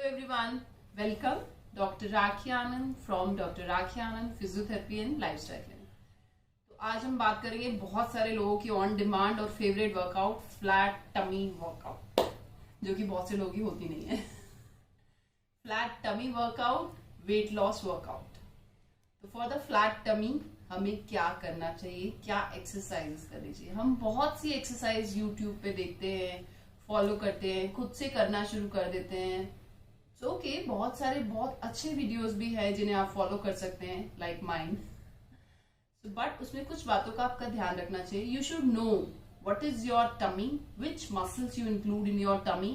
everyone, welcome Dr. Rakhi Anand from Dr. Rakhi Anand Physiotherapy and Lifestyle Clinic। तो आज हम बात करेंगे बहुत सारे लोगों की ऑन डिमांड और favourite workout flat tummy workout, जो कि बहुत से लोगों की होती नहीं है। Flat tummy workout, weight loss workout. तो फॉर द फ्लैट टमी हमें क्या करना चाहिए, क्या एक्सरसाइज करनी चाहिए। हम बहुत सी एक्सरसाइज यूट्यूब पे देखते हैं, फॉलो करते हैं, खुद से करना शुरू कर देते हैं। सो ओके, बहुत सारे बहुत अच्छे वीडियोस भी हैं जिन्हें आप फॉलो कर सकते हैं, लाइक माइन। बट उसमें कुछ बातों का आपका ध्यान रखना चाहिए। You should know what is your tummy, which muscles you include in your tummy,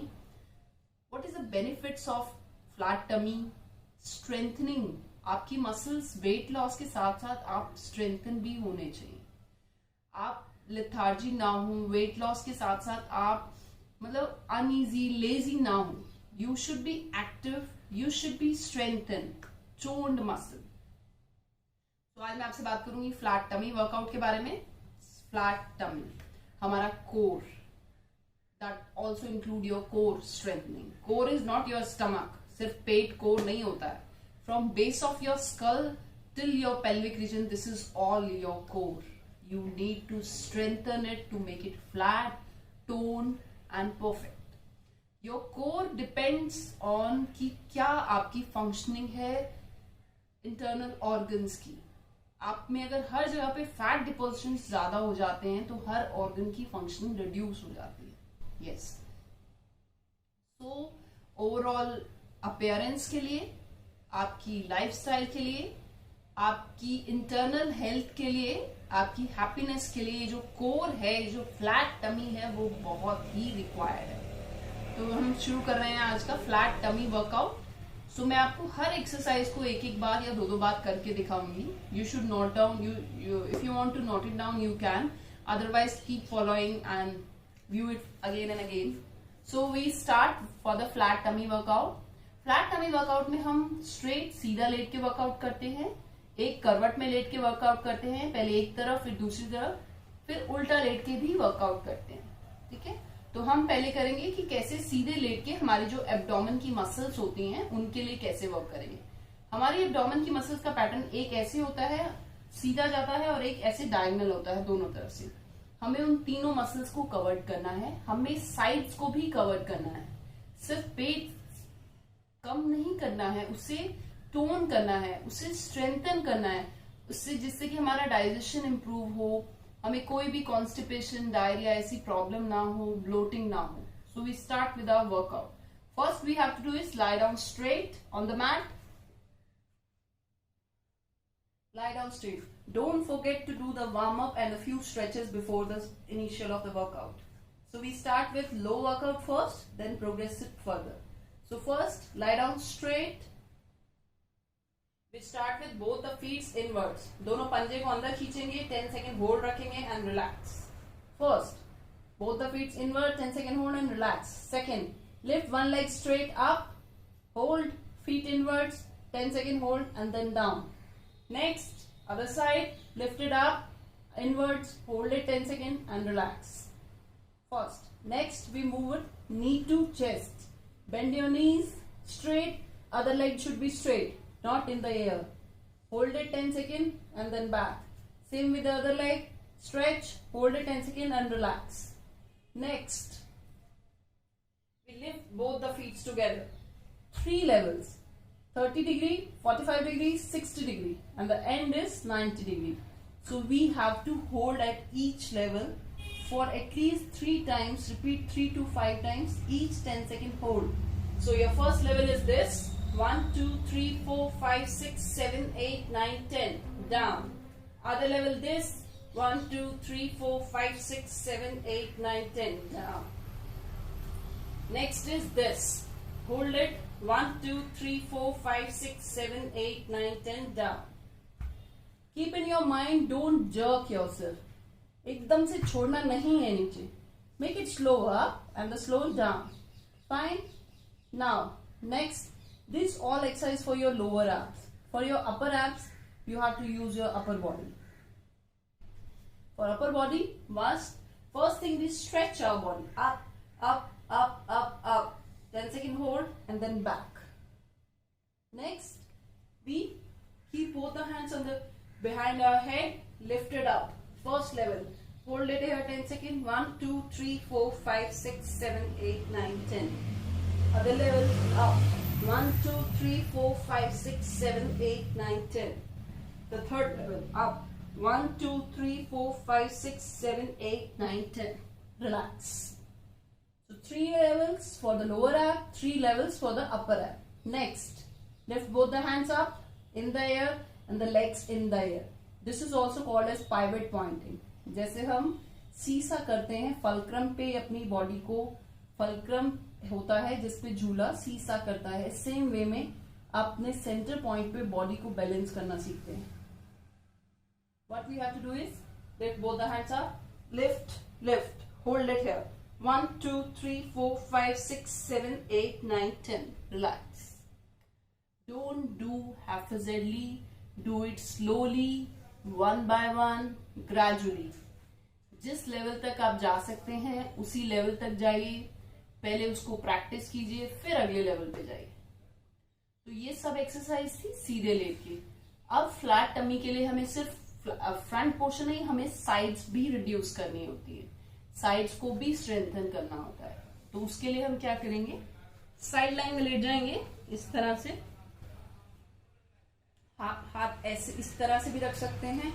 what is the benefits of flat tummy, strengthening. आपकी मसल्स वेट लॉस के साथ साथ आप स्ट्रेंथन भी होने चाहिए। आप लेथार्जी ना हो, वेट लॉस के साथ साथ आप मतलब अनईजी, लेजी ना हो। You should be active, you should be strengthened, toned muscle. तो आज मैं आपसे बात करूंगी फ्लैट टमी वर्कआउट के बारे में। फ्लैट टमी हमारा core, that also include your core strengthening. Core is not your stomach, सिर्फ पेट कोर नहीं होता है। From base of your skull till your pelvic region, this is all your core. You need to strengthen it to make it flat, tone and perfect. Your core depends on कि क्या आपकी functioning है internal organs की। आप में अगर हर जगह पे फैट डिपोजिशन ज्यादा हो जाते हैं तो हर ऑर्गन की फंक्शनिंग रिड्यूस हो जाती है। यस, सो ओवरऑल अपीयरेंस के लिए, आपकी लाइफस्टाइल के लिए, आपकी इंटरनल हेल्थ के लिए, आपकी हैप्पीनेस के लिए जो कोर है, जो फ्लैट टमी है, वो बहुत ही रिक्वायर्ड है। तो हम शुरू कर रहे हैं आज का फ्लैट टमी वर्कआउट। सो मैं आपको हर एक्सरसाइज को एक एक बार या दो बार करके दिखाऊंगी। You should note down, if you want to note it down you can, otherwise keep following and view it again and again. So we start for the flat tummy workout. Flat tummy workout में हम straight सीधा late के workout करते हैं, एक करवट में late के वर्कआउट करते हैं, पहले एक तरफ फिर दूसरी तरफ, फिर उल्टा लेट के भी वर्कआउट करते हैं। ठीक है, तो हम पहले करेंगे कि कैसे सीधे लेट के हमारी जो एब्डोमेन की मसल्स होती हैं उनके लिए कैसे वर्क करेंगे। हमारी एब्डोमेन की मसल्स का पैटर्न एक ऐसे होता है, सीधा जाता है, और एक ऐसे डायगोनल होता है दोनों तरफ से। हमें उन तीनों मसल्स को कवर करना है, हमें साइड्स को भी कवर करना है। सिर्फ पेट कम नहीं करना है, उसे टोन करना है, उसे स्ट्रेंथन करना है, उससे जिससे कि हमारा डाइजेशन इंप्रूव हो, हमें कोई भी कॉन्स्टिपेशन, डायरिया ऐसी प्रॉब्लम ना हो, ब्लोटिंग ना हो। So we start with our workout. First we have to do is lie down straight on the mat. Lie down straight. Don't forget to do the warm up and a few stretches before the initial of the workout. So we start with low workout first, then progress it further. So first lie down straight. We start with both the feet inwards. दोनों पंजे को अंदर खींचेंगे, 10 second hold रखेंगे and relax. First, both the feet inward, 10 second hold and relax. Second, lift one leg straight up, hold, feet inwards, 10 second hold and then down. Next, other side, lift it up, inwards, hold it 10 second and relax. First, next we move it knee to chest. Bend your knees straight, other leg should be straight, not in the air. Hold it 10 second and then back. Same with the other leg. Stretch, hold it 10 second and relax. Next, we lift both the feet together. 3 levels. 30 degree, 45 degree, 60 degree. And the end is 90 degree. So we have to hold at each level for at least 3 times. Repeat 3 to 5 times. Each 10 second hold. So your first level is this. 1, 2, 3, 4, 5, 6, 7, 8, 9, 10. Down. Other level this. 1, 2, 3, 4, 5, 6, 7, 8, 9, 10. Down. Next is this. Hold it. 1, 2, 3, 4, 5, 6, 7, 8, 9, 10. Down. Keep in your mind, don't jerk yourself. एकदम से छोड़ना नहीं है नीचे. Make it slow up and the slow down. Fine. Now, next. This all exercise for your lower abs. For your upper abs, you have to use your upper body. For upper body, first thing we stretch our body. Up, up, up, up, up. 10 second hold and then back. Next, we keep both the hands on the behind our head, lift it up. First level. Hold it here 10 seconds. 1, 2, 3, 4, 5, 6, 7, 8, 9, 10. Other level up. 1, 2, 3, 4, 5, 6, 7, 8, 9, 10. The third level up. 1, 2, 3, 4, 5, 6, 7, 8, 9, 10. Relax. So 3 levels for the lower ab, 3 levels for the upper ab. Next, lift both the hands up in the air and the legs in the air. This is also called as pivot pointing. जैसे हम सीसा करते हैं fulcrum पे अपनी body को, fulcrum होता है जिसपे झूला सीसा करता है, सेम वे में अपने सेंटर पॉइंट पे बॉडी को बैलेंस करना सीखते हैं. What we have to do is lift both the hands up, lift, lift, hold it here. 1, 2, 3, 4, 5, 6, 7, 8, 9, 10. Relax. Don't do haphazardly. Do it slowly, one by one, gradually. जिस level तक आप जा सकते हैं उसी लेवल तक जाइए. पहले उसको प्रैक्टिस कीजिए, फिर अगले लेवल पे जाइए. तो ये सब एक्सरसाइज थी सीधे लेट की. अब फ्लैट टमी के लिए हमें सिर्फ फ्रंट पोर्शन नहीं, हमें साइड्स भी रिड्यूस करनी होती है, साइड्स को भी स्ट्रेंथन करना होता है. तो उसके लिए हम क्या करेंगे, साइड लाइन में लेट जाएंगे इस तरह से. हाथ ऐसे इस तरह से भी रख सकते हैं,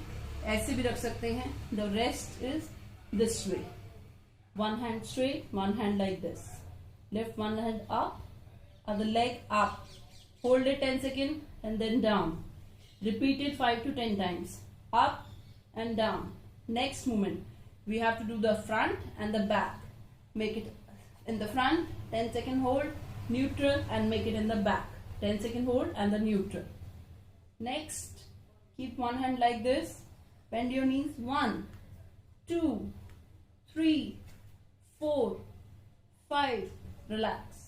ऐसे भी रख सकते हैं. The rest is this way. One hand straight, one hand like this. Lift one hand up, other leg up. Hold it 10 seconds and then down. Repeat it 5 to 10 times. Up and down. Next movement, we have to do the front and the back. Make it in the front, 10 second hold, neutral, and make it in the back. 10 second hold and the neutral. Next, keep one hand like this. Bend your knees. 1, 2, 3, 4, 5. Relax.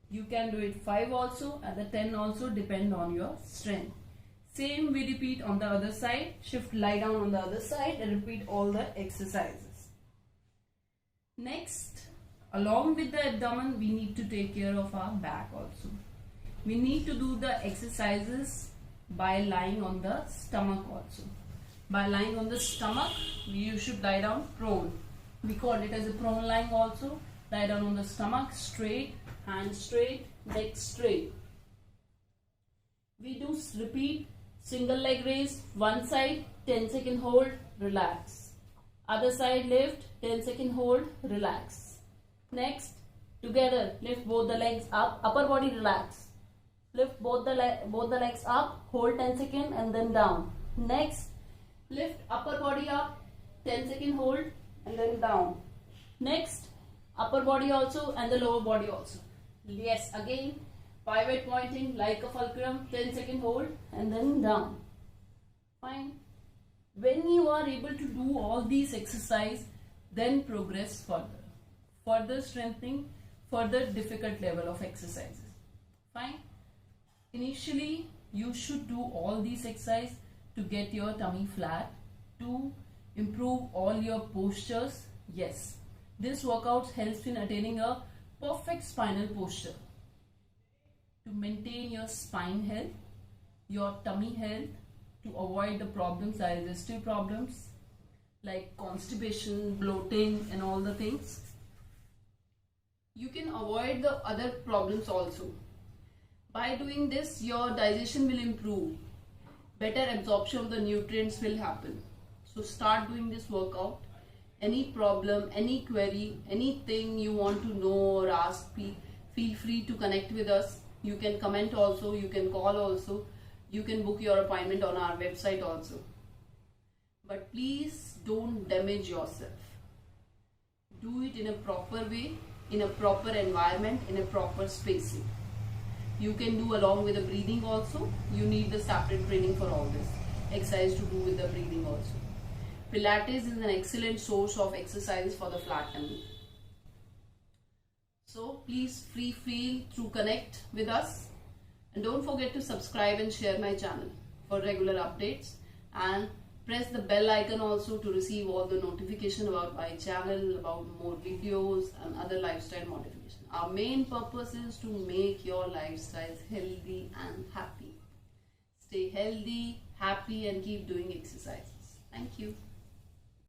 You can do it 5 also and the 10 also, depend on your strength. Same we repeat on the other side. Shift, lie down on the other side and repeat all the exercises. Next, along with the abdomen, we need to take care of our back also. We need to do the exercises by lying on the stomach also. By lying on the stomach, you should lie down prone. We call it as a prone lying also. Lie down on the stomach, straight, hands straight, neck straight. We do repeat single leg raise, one side, 10 second hold, relax. Other side lift, 10 second hold, relax. Next, together, lift both the legs up, upper body relax. Lift both the legs up, hold 10 second and then down. Next, lift upper body up, 10 second hold and then down. Next, upper body also and the lower body also. Yes, again, pivot pointing like a fulcrum, 10 second hold and then down. Fine. When you are able to do all these exercises, then progress further. Further strengthening, further difficult level of exercises. Fine. Initially, you should do all these exercises to get your tummy flat, to improve all your postures. Yes, this workout helps in attaining a perfect spinal posture. To maintain your spine health, your tummy health, to avoid the problems, digestive problems like constipation, bloating and all the things. You can avoid the other problems also. By doing this, your digestion will improve. Better absorption of the nutrients will happen. So start doing this workout. Any problem, any query, anything you want to know or ask, feel free to connect with us. You can comment also, you can call also. You can book your appointment on our website also. But please don't damage yourself. Do it in a proper way, in a proper environment, in a proper spacing. You can do along with the breathing also. You need the separate training for all this. Exercise to do with the breathing also. Pilates is an excellent source of exercise for the flat tummy. So please feel to connect with us. And don't forget to subscribe and share my channel for regular updates. And Press the bell icon also to receive all the notification about my channel, about more videos and other lifestyle modification. Our main purpose is to make your lifestyles healthy and happy. Stay healthy, happy, and keep doing exercises. Thank you.